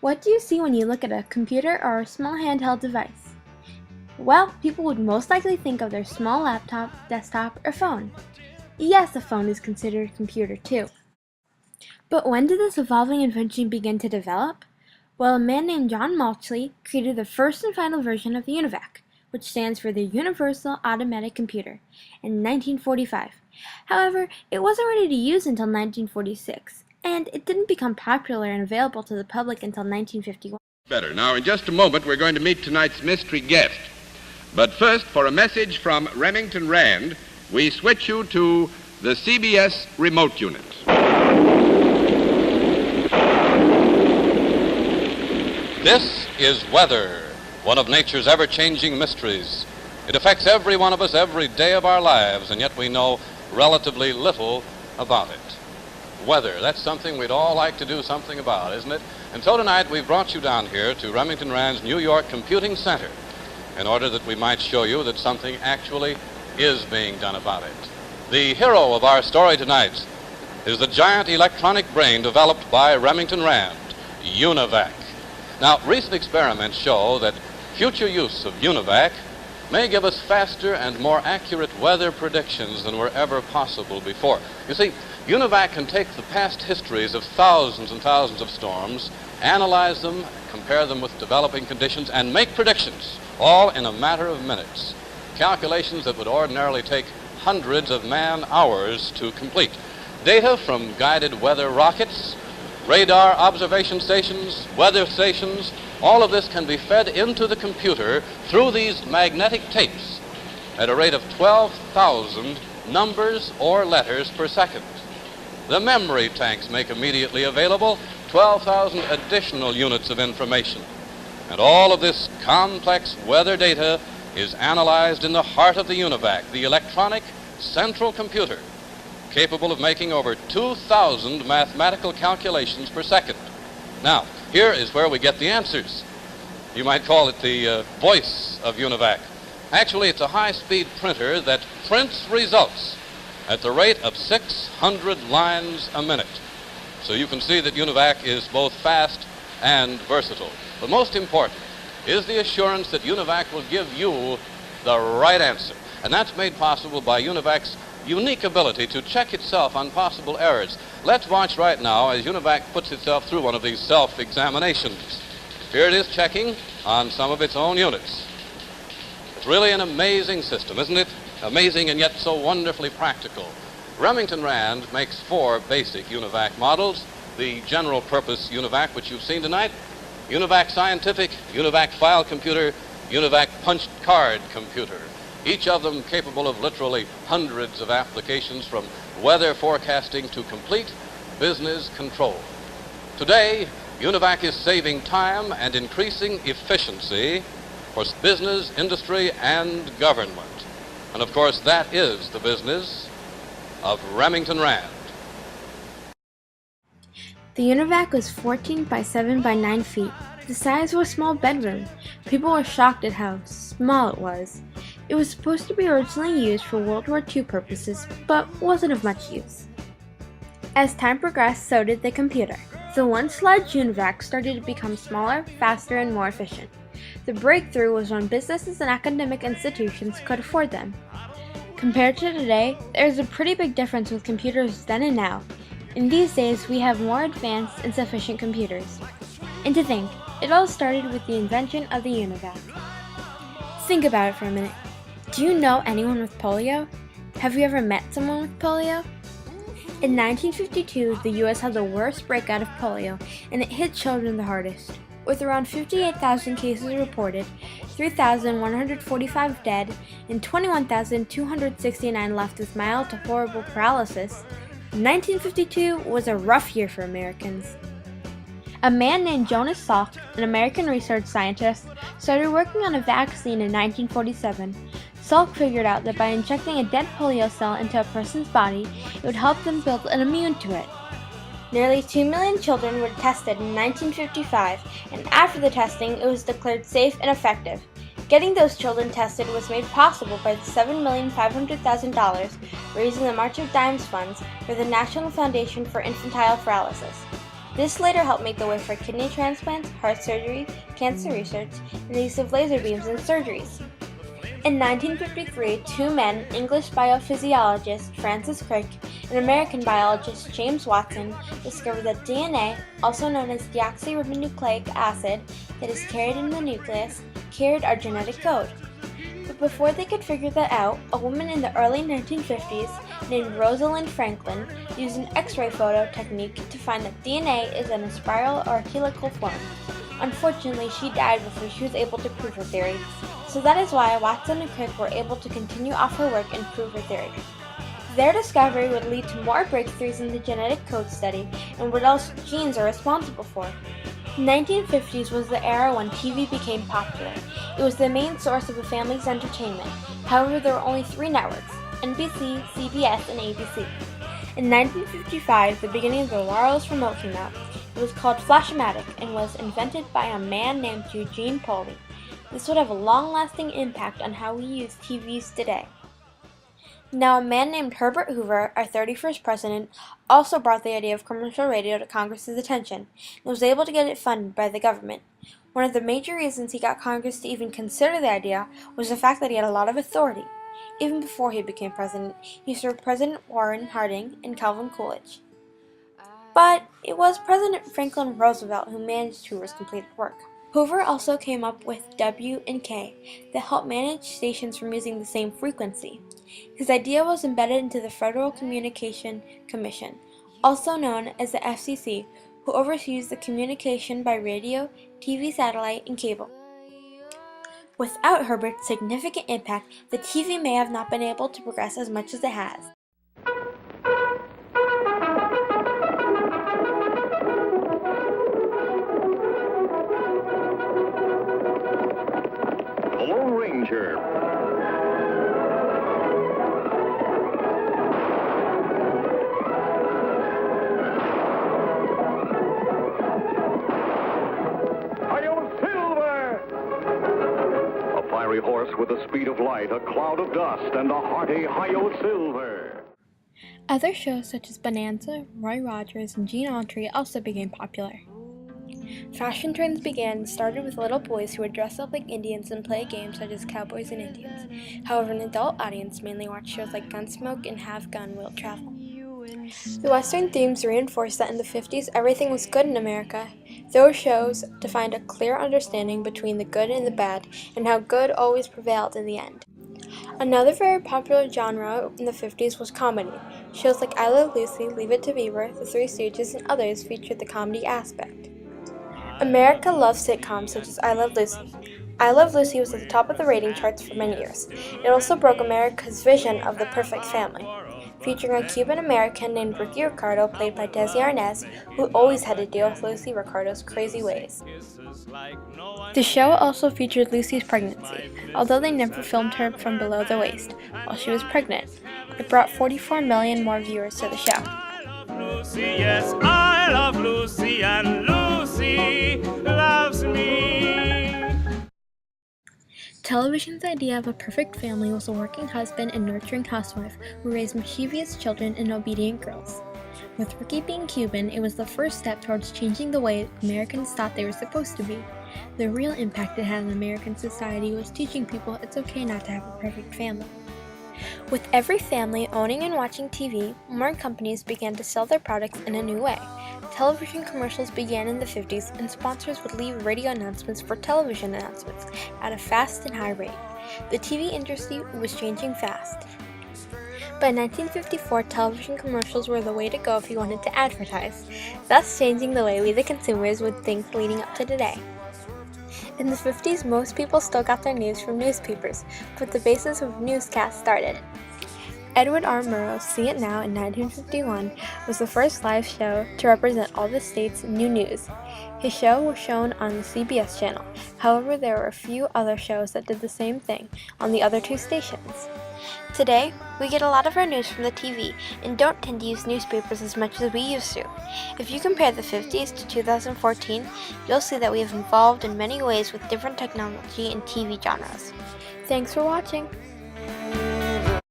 What do you see when you look at a computer or a small handheld device? Well, people would most likely think of their small laptop, desktop, or phone. Yes, a phone is considered a computer too. But when did this evolving invention begin to develop? Well, a man named John Maltsley created the first and final version of the UNIVAC, which stands for the Universal Automatic Computer, in 1945. However, it wasn't ready to use until 1946, and it didn't become popular and available to the public until 1951. Better. Now, in just a moment, we're going to meet tonight's mystery guest. But first, for a message from Remington Rand, we switch you to the CBS remote unit. This is weather, one of nature's ever-changing mysteries. It affects every one of us every day of our lives, and yet we know relatively little about it. Weather, that's something we'd all like to do something about, isn't it? And so tonight we've brought you down here to Remington Rand's New York Computing Center in order that we might show you that something actually is being done about it. The hero of our story tonight is the giant electronic brain developed by Remington Rand, UNIVAC. Now, recent experiments show that future use of UNIVAC may give us faster and more accurate weather predictions than were ever possible before. You see, UNIVAC can take the past histories of thousands and thousands of storms, analyze them, compare them with developing conditions, and make predictions, all in a matter of minutes. Calculations that would ordinarily take hundreds of man-hours to complete. Data from guided weather rockets, radar observation stations, weather stations, all of this can be fed into the computer through these magnetic tapes at a rate of 12,000 numbers or letters per second. The memory tanks make immediately available 12,000 additional units of information. And all of this complex weather data is analyzed in the heart of the UNIVAC, the electronic central computer, capable of making over 2,000 mathematical calculations per second. Now, here is where we get the answers. You might call it the voice of UNIVAC. Actually, it's a high-speed printer that prints results at the rate of 600 lines a minute. So you can see that UNIVAC is both fast and versatile. But most important is the assurance that UNIVAC will give you the right answer. And that's made possible by UNIVAC's unique ability to check itself on possible errors. Let's watch right now as UNIVAC puts itself through one of these self-examinations. Here it is checking on some of its own units. It's really an amazing system, isn't it? Amazing and yet so wonderfully practical. Remington Rand makes 4 basic UNIVAC models. The general purpose UNIVAC, which you've seen tonight, UNIVAC Scientific, UNIVAC File Computer, UNIVAC Punched Card Computer. Each of them capable of literally hundreds of applications, from weather forecasting to complete business control. Today, UNIVAC is saving time and increasing efficiency for business, industry, and government. And of course, that is the business of Remington Rand. The UNIVAC was 14 by 7 by 9 feet, the size of a small bedroom. People were shocked at how small it was. It was supposed to be originally used for World War II purposes, but wasn't of much use. As time progressed, so did the computer. The once large UNIVAC started to become smaller, faster, and more efficient. The breakthrough was when businesses and academic institutions could afford them. Compared to today, there's a pretty big difference with computers then and now. In these days, we have more advanced and sufficient computers. And to think, it all started with the invention of the UNIVAC. Think about it for a minute. Do you know anyone with polio? Have you ever met someone with polio? In 1952, the U.S. had the worst breakout of polio, and it hit children the hardest. With around 58,000 cases reported, 3,145 dead, and 21,269 left with mild to horrible paralysis, 1952 was a rough year for Americans. A man named Jonas Salk, an American research scientist, started working on a vaccine in 1947. Salk figured out that by injecting a dead polio cell into a person's body, it would help them build an immune to it. Nearly 2 million children were tested in 1955, and after the testing, it was declared safe and effective. Getting those children tested was made possible by the $7,500,000 raised in the March of Dimes funds for the National Foundation for Infantile Paralysis. This later helped make the way for kidney transplants, heart surgery, cancer research, and the use of laser beams in surgeries. In 1953, two men, English biophysiologist Francis Crick and American biologist James Watson, discovered that DNA, also known as deoxyribonucleic acid, that is carried in the nucleus, carried our genetic code. But before they could figure that out, a woman in the early 1950s named Rosalind Franklin used an X-ray photo technique to find that DNA is in a spiral or helical form. Unfortunately, she died before she was able to prove her theory, so that is why Watson and Crick were able to continue off her work and prove her theory. Their discovery would lead to more breakthroughs in the genetic code study and what else genes are responsible for. The 1950s was the era when TV became popular. It was the main source of a family's entertainment. However, there were only three networks: NBC, CBS, and ABC. In 1955, the beginning of the wireless remote came out. It was called Flash-O-Matic and was invented by a man named Eugene Poley. This would have a long-lasting impact on how we use TVs today. Now, a man named Herbert Hoover, our 31st president, also brought the idea of commercial radio to Congress's attention and was able to get it funded by the government. One of the major reasons he got Congress to even consider the idea was the fact that he had a lot of authority. Even before he became president, he served President Warren Harding and Calvin Coolidge. But it was President Franklin Roosevelt who managed Hoover's completed work. Hoover also came up with W and K that helped manage stations from using the same frequency. His idea was embedded into the Federal Communication Commission, also known as the FCC, who oversees the communication by radio, TV, satellite, and cable. Without Herbert's significant impact, the TV may have not been able to progress as much as it has. The Lone Ranger. Horse with the speed of light, a cloud of dust, and a hearty Hi-Yo Silver. Other shows such as Bonanza, Roy Rogers, and Gene Autry also became popular. Fashion trends began and started with little boys who would dress up like Indians and play games such as Cowboys and Indians. However, an adult audience mainly watched shows like Gunsmoke and Have Gun Will Travel. The Western themes reinforced that in the 50s everything was good in America. Those shows defined a clear understanding between the good and the bad, and how good always prevailed in the end. Another very popular genre in the 50s was comedy. Shows like I Love Lucy, Leave It to Beaver, The Three Stooges, and others featured the comedy aspect. America loved sitcoms such as I Love Lucy. I Love Lucy was at the top of the rating charts for many years. It also broke America's vision of the perfect family, featuring a Cuban-American named Ricky Ricardo, played by Desi Arnaz, who always had to deal with Lucy Ricardo's crazy ways. The show also featured Lucy's pregnancy, although they never filmed her from below the waist while she was pregnant. It brought 44 million more viewers to the show. Lucy, yes, I love Lucy, and Lucy loves me. Television's idea of a perfect family was a working husband and nurturing housewife who raised mischievous children and obedient girls. With Ricky being Cuban, it was the first step towards changing the way Americans thought they were supposed to be. The real impact it had on American society was teaching people it's okay not to have a perfect family. With every family owning and watching TV, more companies began to sell their products in a new way. Television commercials began in the 50s, and sponsors would leave radio announcements for television announcements at a fast and high rate. The TV industry was changing fast. By 1954, television commercials were the way to go if you wanted to advertise, thus changing the way we the consumers would think leading up to today. In the 50s, most people still got their news from newspapers, but the basis of newscasts started. Edward R. Murrow's See It Now in 1951 was the first live show to represent all the state's new news. His show was shown on the CBS channel. However, there were a few other shows that did the same thing on the other two stations. Today, we get a lot of our news from the TV and don't tend to use newspapers as much as we used to. If you compare the 50s to 2014, you'll see that we have evolved in many ways with different technology and TV genres. Thanks for watching!